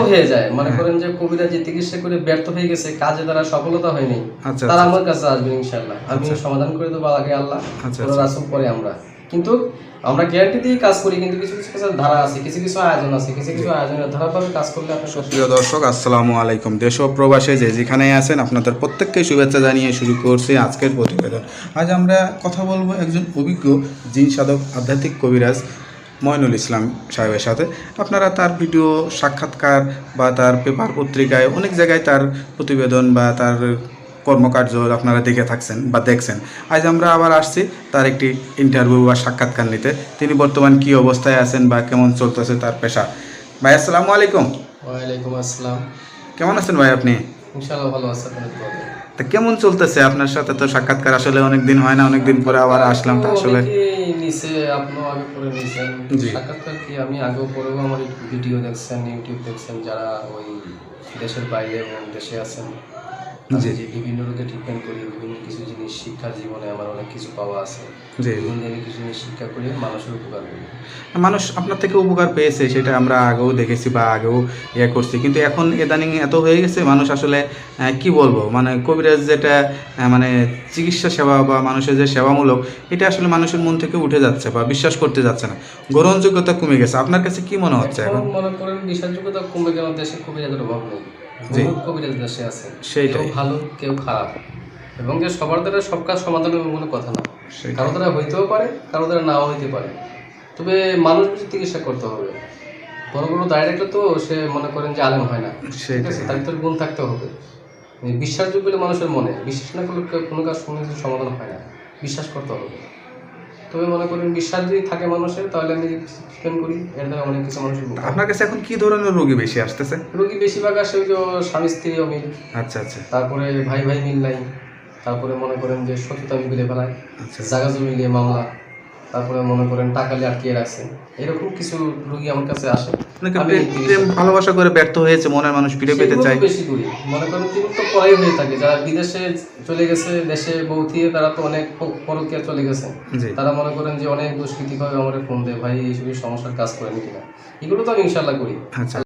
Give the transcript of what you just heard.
হয়ে যায়, মনে করেন যে কবিরা যে চিকিৎসা করে ব্যর্থ হয়ে গেছে, কাজে তারা সফলতা হয়নি, তারা আমার কাছে আসবে ইনশাআল্লাহ, আমি সমাধান করে দেবো, আগে আল্লাহ পরে রাসূল পরে আমরা। কিন্তু আমরা গ্যারান্টি দিয়ে কাজ করি, কিন্তু কিছু কিছু ধারা আছে, কিছু কিছু আয়োজন আছে, কিছু কিছু আয়োজনের ধারাভাবে কাজ করলে আপনার। প্রিয় দর্শক, আসসালামু আলাইকুম। দেশ ও প্রবাসে যে যেখানেই আছেন আপনাদের প্রত্যেককে শুভেচ্ছা জানিয়ে শুরু করছি আজকের প্রতিবেদন। আজ আমরা কথা বলবো একজন অভিজ্ঞ জিন সাধক আধ্যাত্মিক কবিরাজ মইনুল ইসলাম সাহেবের সাথে। আপনারা তার ভিডিও, সাক্ষাৎকার বা তার পেপার পত্রিকায় অনেক জায়গায় তার প্রতিবেদন বা তার কর্মকার্য আপনারা দেখে থাকছেন বা দেখছেন। আজ আমরা আবার আসছি তার একটি ইন্টারভিউ বা সাক্ষাৎকার নিতে। তিনি বর্তমান কী অবস্থায় আছেন বা কেমন চলতেছে তার পেশা। ভাই আসসালামু আলাইকুম। ওয়ালাইকুম আসসালাম। কেমন আছেন ভাই আপনি? ইনশাআল্লাহ ভালো আছি। তা কেমন চলতেছে আপনার সাথে? তো সাক্ষাৎকার আসলে অনেক দিন হয় না, অনেক দিন পরে আবার আসলাম। তো আসলে নিচে আপনিও আগে পরে নিয়েছেন সাক্ষাৎকার, কি আমি আগেও পরেও আমার ভিডিও দেখছেন, ইউটিউব দেখছেন, যারা ওই দেশের বাইরে এবং দেশে আছেন, যে বিভিন্ন রোগে ট্রিটমেন্ট করি, বিভিন্ন কিছু জিনিস শিক্ষা, জীবনে আমার অনেক কিছু পাওয়া আছে, আমি কিছু জিনিস শিক্ষা করি, মানুষের উপকার করি। মানুষ আপনার থেকে উপকার পেয়েছে, সেটা আমরা আগেও দেখেছি বা আগেও করছি, কিন্তু এখন ইদানিং এত হয়ে গেছে মানুষ আসলে কি বলবো, মানে কবিরাজ যেটা মানে চিকিৎসা সেবা বা মানুষের যে সেবামূলক, এটা আসলে মানুষের মন থেকে উঠে যাচ্ছে বা বিশ্বাস করতে যাচ্ছে না, গ্রহণযোগ্যতা কমে গেছে। আপনার কাছে কি মনে হচ্ছে এখন? মনে করেন বিশ্বাসযোগ্যতা কমে গেল, দেশে কবিরাজের অভাব নেই, কবিরাজ দেশে আছে, কেউ ভালো কেউ খারাপ, এবং যে সবার দ্বারা সব কাজ সমাধানের কোনো কথা না, কারো দ্বারা হইতেও পারে, কারো দ্বারা নাও হইতে পারে, তবে মানুষ বুঝে চিকিৎসা করতে হবে। বড় বড় ডাইরেক্টর তো সে মনে করেন যে আলেম হয় না, ঠিক আছে, তার ভিতরে গুণ থাকতে হবে। বিশ্বাসযোগ্য হলে মানুষের মনে, বিশ্বাস না করলে কোনো কাজ সমাধান হয় না, বিশ্বাস করতে হবে। তবে মনে করেন বিশ্বাস যদি থাকে মানুষের, তাহলে আমি ট্রিটমেন্ট করি, এর দ্বারা অনেক কিছু মানুষের। আপনার কাছে এখন কি ধরনের রোগী বেশি আসতেছে? রোগী বেশিরভাগ আসে ওই যে স্বামী স্ত্রী অমিল, আচ্ছা আচ্ছা, তারপরে ভাই ভাই মিল নাই, তারপরে মনে করেন যে সততা মিলে ফেলায়, জায়গা জমি নিয়ে মামলা, তারপরে মনে করেন টাকা নিয়ে আটকিয়ে রাখছে, এরকম কিছু রোগী আমার কাছে আসে। ভালোবাসা করে ব্যর্থ হয়েছে, মনের মানুষ ফিরে পেতে চায়, বেশি করি মনে করেন তিনি তো পড়াই হয়ে থাকে, যারা বিদেশে চলে গেছে, দেশে বউ দিয়ে তারা তো অনেক পরকীয়া চলে গেছে, তারা মনে করেন যে অনেক দুষ্কৃতিভাবে আমার ফোন দেয়, ভাই এইসব সমস্যার কাজ করেন কিনা, এগুলো তো আমি ইনশাল্লাহ করি।